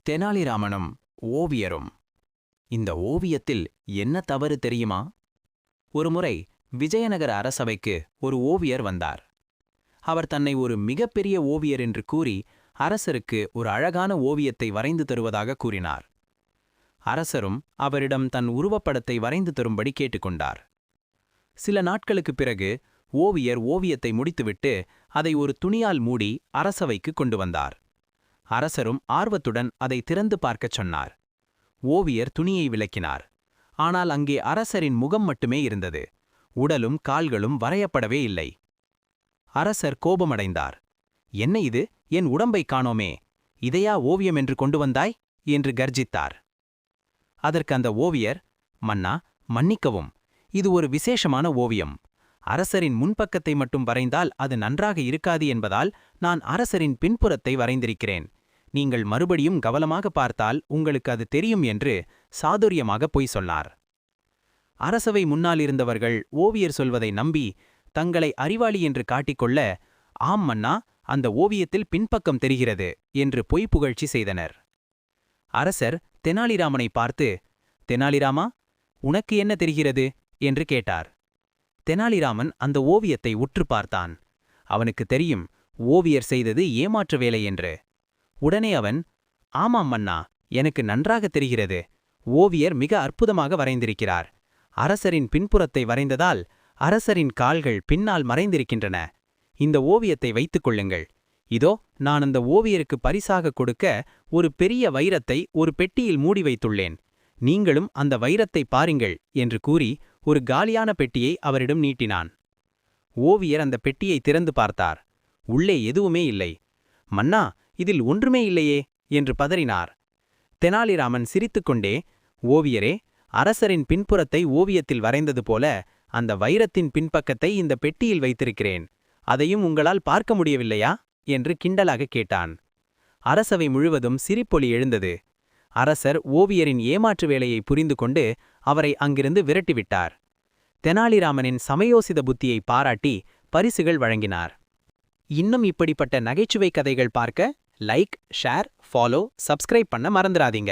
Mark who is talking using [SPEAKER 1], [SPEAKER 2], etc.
[SPEAKER 1] தெனாலிராமனும் ஓவியரும். இந்த ஓவியத்தில் என்ன தவறு தெரியுமா? ஒருமுறை விஜயநகர அரசவைக்கு ஒரு ஓவியர் வந்தார். அவர் தன்னை ஒரு மிகப்பெரிய ஓவியர் என்று கூறி அரசருக்கு ஒரு அழகான ஓவியத்தை வரைந்து தருவதாக கூறினார். அரசரும் அவரிடம் தன் உருவப்படத்தை வரைந்து தரும்படி கேட்டுக்கொண்டார். சில நாட்களுக்குப் பிறகு ஓவியர் ஓவியத்தை முடித்துவிட்டு அதை ஒரு துணியால் மூடி அரசவைக்கு கொண்டு வந்தார். அரசரும் ஆர்வத்துடன் அதை திறந்து பார்க்கச் சொன்னார். ஓவியர் துணியை விலக்கினார். ஆனால் அங்கே அரசரின் முகம் மட்டுமே இருந்தது. உடலும் கால்களும் வரையப்படவே இல்லை. அரசர் கோபமடைந்தார். என்ன இது, என் உடம்பை காணோமே, இதையா ஓவியம் என்று கொண்டு வந்தாய் என்று கர்ஜித்தார். அதற்கு அந்த ஓவியர், மன்னா, மன்னிக்கவும், இது ஒரு விசேஷமான ஓவியம். அரசரின் முன்பக்கத்தை மட்டும் வரைந்தால் அது நன்றாக இருக்காது என்பதால் நான் அரசரின் பின்புறத்தை வரைந்திருக்கிறேன். நீங்கள் மறுபடியும் கவனமாக பார்த்தால் உங்களுக்கு அது தெரியும் என்று சாதுரியமாக பொய் சொன்னார். அரசவை முன்னாலிருந்தவர்கள் ஓவியர் சொல்வதை நம்பி தங்களை அறிவாளி என்று காட்டிக்கொள்ள, ஆம் மன்னா, அந்த ஓவியத்தில் பின்பக்கம் தெரிகிறது என்று பொய் புகழ்ச்சி செய்தனர். அரசர் தெனாலிராமனை பார்த்து, தெனாலிராமா, உனக்கு என்ன தெரிகிறது என்று கேட்டார். தெனாலிராமன் அந்த ஓவியத்தை உற்று பார்த்தான். அவனுக்கு தெரியும் ஓவியர் செய்தது ஏமாற்று வேலை என்று. உடனே அவன், ஆமாம் மன்னா, எனக்கு நன்றாக தெரிகிறது. ஓவியர் மிக அற்புதமாக வரைந்திருக்கிறார். அரசரின் பின்புறத்தை வரைந்ததால் அரசரின் கால்கள் பின்னால் மறைந்திருக்கின்றன. இந்த ஓவியத்தை வைத்துக் கொள்ளுங்கள். இதோ நான் அந்த ஓவியருக்கு பரிசாக கொடுக்க ஒரு பெரிய வைரத்தை ஒரு பெட்டியில் மூடி வைத்துள்ளேன். நீங்களும் அந்த வைரத்தை பாருங்கள் என்று கூறி ஒரு காலியான பெட்டியை அவரிடம் நீட்டினான். ஓவியர் அந்த பெட்டியை திறந்து பார்த்தார். உள்ளே எதுவுமே இல்லை. மன்னா, இதில் ஒன்றுமே இல்லையே என்று பதறினார். தெனாலிராமன் சிரித்துக்கொண்டே, ஓவியரே, அரசரின் பின்புறத்தை ஓவியத்தில் வரைந்தது போல அந்த வைரத்தின் பின்பக்கத்தை இந்த பெட்டியில் வைத்திருக்கிறேன். அதையும் உங்களால் பார்க்க முடியவில்லையா என்று கிண்டலாக கேட்டான். அரசவை முழுவதும் சிரிப்பொலி எழுந்தது. அரசர் ஓவியரின் ஏமாற்று வேலையை புரிந்து கொண்டு அவரை அங்கிருந்து விரட்டிவிட்டார். தெனாலிராமனின் சமயோசித புத்தியை பாராட்டி பரிசுகள் வழங்கினார். இன்னும் இப்படிப்பட்ட நகைச்சுவை கதைகள் பார்க்க லைக், ஷேர், ஃபாலோ, சப்ஸ்கிரைப் பண்ண மறந்துடாதீங்க.